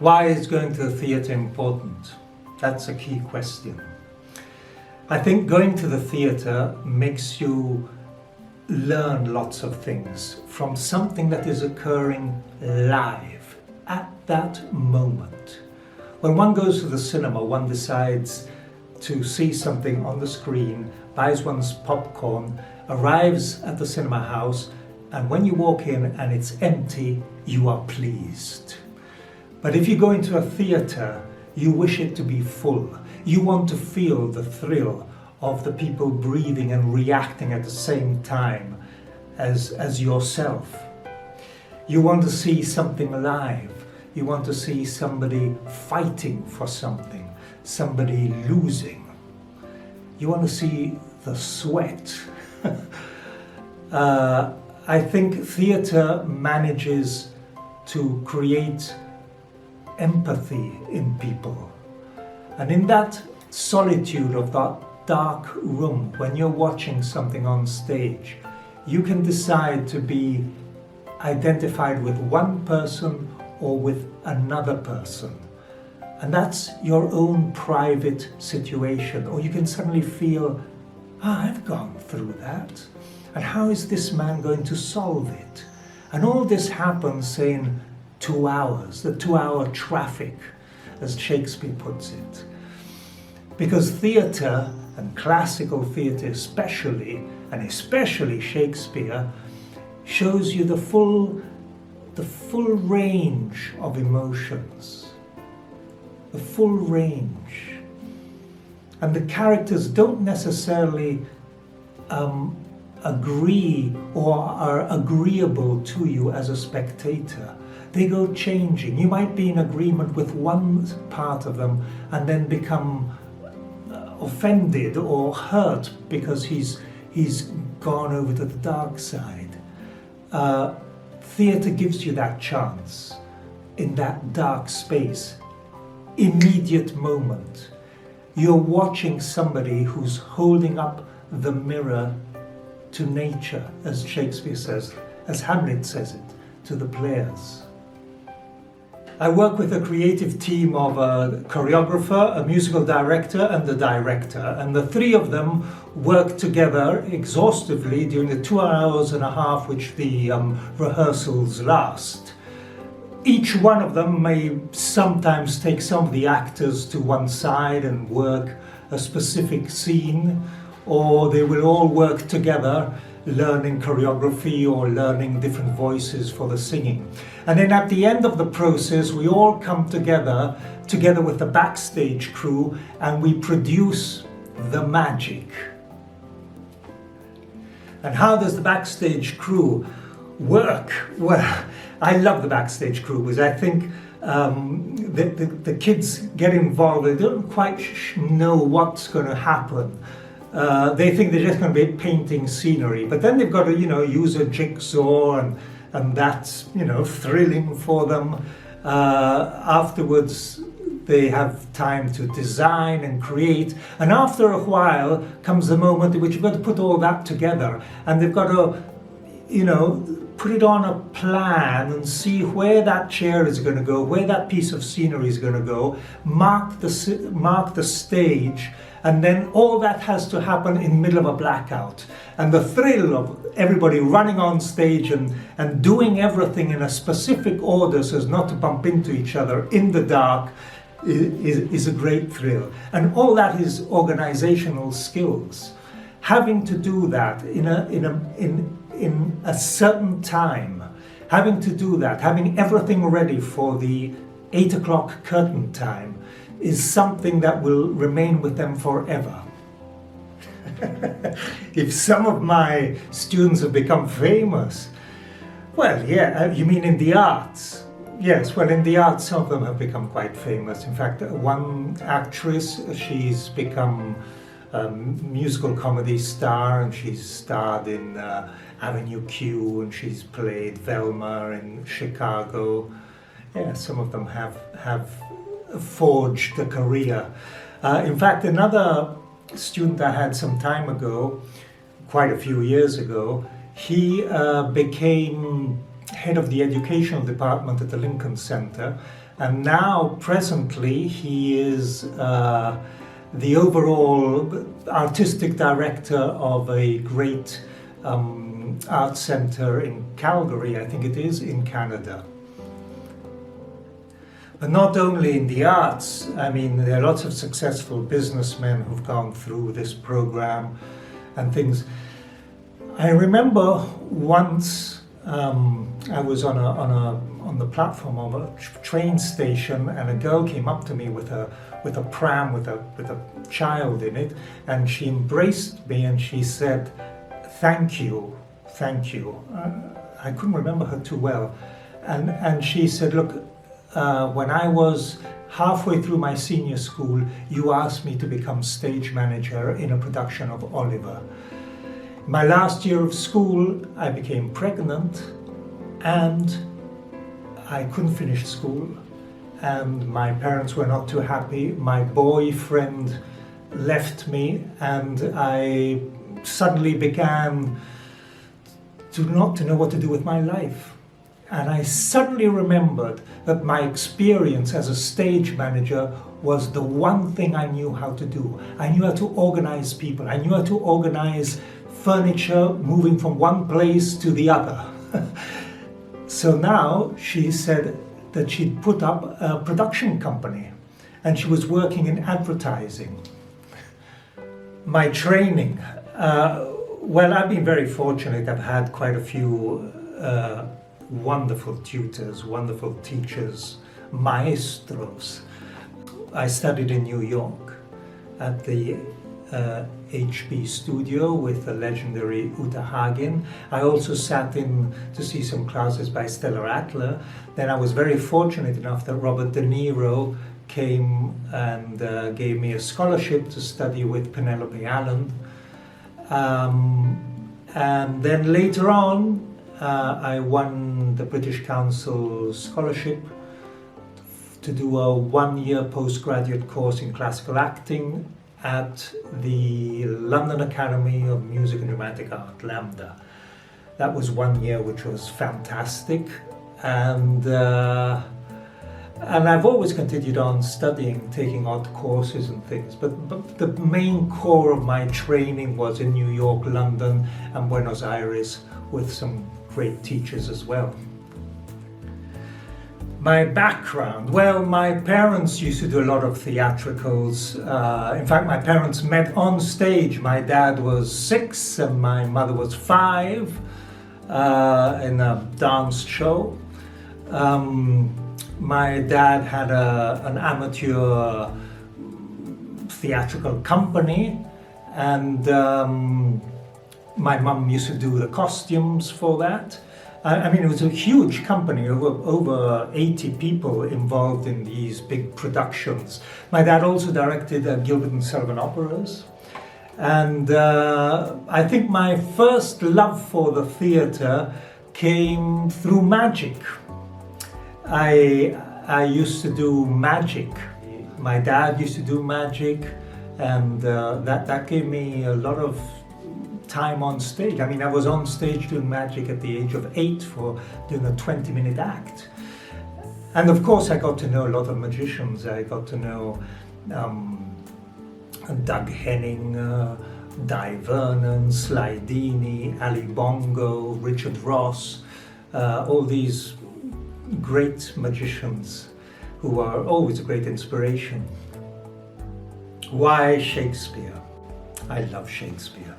Why is going to the theatre important? That's a key question. I think going to the theatre makes you learn lots of things from something that is occurring live at that moment. When one goes to the cinema, one decides to see something on the screen, buys one's popcorn, arrives at the cinema house, and when you walk in and it's empty, you are pleased. But if you go into a theatre, you wish it to be full. You want to feel the thrill of the people breathing and reacting at the same time as yourself. You want to see something alive. You want to see somebody fighting for something, somebody losing. You want to see the sweat. I think theatre manages to create empathy in people. And in that solitude of that dark room, when you're watching something on stage, you can decide to be identified with one person or with another person. And that's your own private situation. Or you can suddenly feel, I've gone through that. And how is this man going to solve it? And all this happens, say, in 2 hours, the 2-hour traffic, as Shakespeare puts it. Because theatre, and classical theatre especially, and especially Shakespeare, shows you the full range of emotions. The full range. And the characters don't necessarily agree or are agreeable to you as a spectator. They go changing. You might be in agreement with one part of them and then become offended or hurt because he's gone over to the dark side. Theatre gives you that chance in that dark space, immediate moment. You're watching somebody who's holding up the mirror to nature, as Shakespeare says, as Hamlet says it, to the players. I work with a creative team of a choreographer, a musical director, and the director. And the three of them work together exhaustively during the 2 hours and a half which the rehearsals last. Each one of them may sometimes take some of the actors to one side and work a specific scene, or they will all work together learning choreography or learning different voices for the singing. And then at the end of the process, we all come together with the backstage crew, and we produce the magic. And how does the backstage crew work? Well, I love the backstage crew because I think the kids get involved. They don't quite know what's going to happen. They think they're just going to be painting scenery, but then they've got to, use a jigsaw, and that's, thrilling for them. Afterwards, they have time to design and create, and after a while comes the moment in which you've got to put all that together, and they've got to, put it on a plan and see where that chair is going to go, where that piece of scenery is going to go, mark the stage. And then all that has to happen in the middle of a blackout. And the thrill of everybody running on stage and doing everything in a specific order so as not to bump into each other in the dark is a great thrill. And all that is organizational skills. Having to do that in a certain time, having to do that, having everything ready for the 8 o'clock curtain time, is something that will remain with them forever. If some of my students have become famous, well, yeah, you mean in the arts? Yes, well, in the arts, some of them have become quite famous. In fact, one actress, she's become a musical comedy star, and she's starred in Avenue Q, and she's played Velma in Chicago. Yeah, some of them have forged a career. In fact, another student I had some time ago, quite a few years ago, he became head of the educational department at the Lincoln Center, and now presently he is the overall artistic director of a great art center in Calgary, I think it is, in Canada. But not only in the arts, I mean, there are lots of successful businessmen who've gone through this program and things. I remember once I was on the platform of a train station, and a girl came up to me with a pram with a child in it, and she embraced me and she said, "Thank you, thank you." I couldn't remember her too well, and she said, "Look, when I was halfway through my senior school, you asked me to become stage manager in a production of Oliver. My last year of school, I became pregnant and I couldn't finish school, and my parents were not too happy. My boyfriend left me, and I suddenly began to not know what to do with my life. And I suddenly remembered that my experience as a stage manager was the one thing I knew how to do. I knew how to organize people. I knew how to organize furniture moving from one place to the other. So now she said that she'd put up a production company and she was working in advertising. My training, well, I've been very fortunate. I've had quite a few wonderful tutors, wonderful teachers, maestros. I studied in New York at the HB studio with the legendary Uta Hagen. I also sat in to see some classes by Stella Adler. Then I was very fortunate enough that Robert De Niro came and gave me a scholarship to study with Penelope Allen. And then later on, I won the British Council scholarship to do a one-year postgraduate course in classical acting at the London Academy of Music and Dramatic Art, LAMDA. That was 1 year, which was fantastic, and I've always continued on studying, taking odd courses and things, but the main core of my training was in New York, London and Buenos Aires, with some great teachers as well. My background, well, my parents used to do a lot of theatricals. In fact, my parents met on stage. My dad was 6 and my mother was 5 in a dance show. My dad had an amateur theatrical company, and my mum used to do the costumes for that. I mean, it was a huge company, over 80 people involved in these big productions. My dad also directed Gilbert and Sullivan operas. And I think my first love for the theatre came through magic. I used to do magic. My dad used to do magic, and that gave me a lot of time on stage. I mean, I was on stage doing magic at the age of 8 for doing a 20-minute act. And of course, I got to know a lot of magicians. I got to know Doug Henning, Di Vernon, Sly Dini, Ali Bongo, Richard Ross, all these great magicians who are always a great inspiration. Why Shakespeare? I love Shakespeare.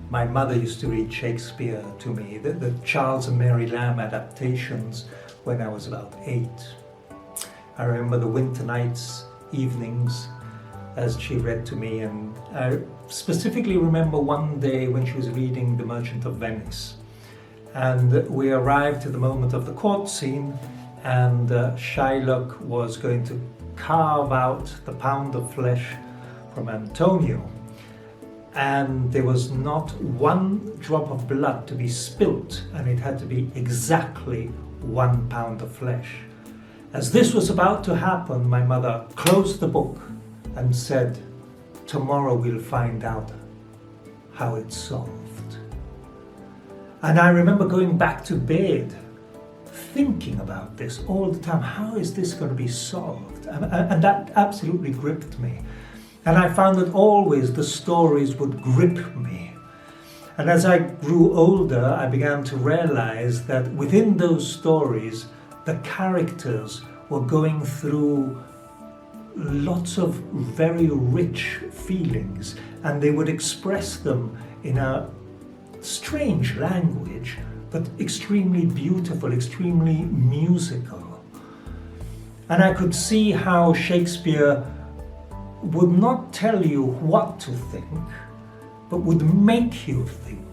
My mother used to read Shakespeare to me, the Charles and Mary Lamb adaptations, when I was about 8. I remember the winter nights, evenings, as she read to me, and I specifically remember one day when she was reading The Merchant of Venice. And we arrived to the moment of the court scene, and Shylock was going to carve out the pound of flesh from Antonio. And there was not one drop of blood to be spilt, and it had to be exactly 1 pound of flesh. As this was about to happen, my mother closed the book and said, "Tomorrow we'll find out how it's solved." And I remember going back to bed thinking about this all the time. How is this going to be solved? And that absolutely gripped me. And I found that always the stories would grip me. And as I grew older, I began to realize that within those stories, the characters were going through lots of very rich feelings, and they would express them in a strange language, but extremely beautiful, extremely musical. And I could see how Shakespeare would not tell you what to think, but would make you think.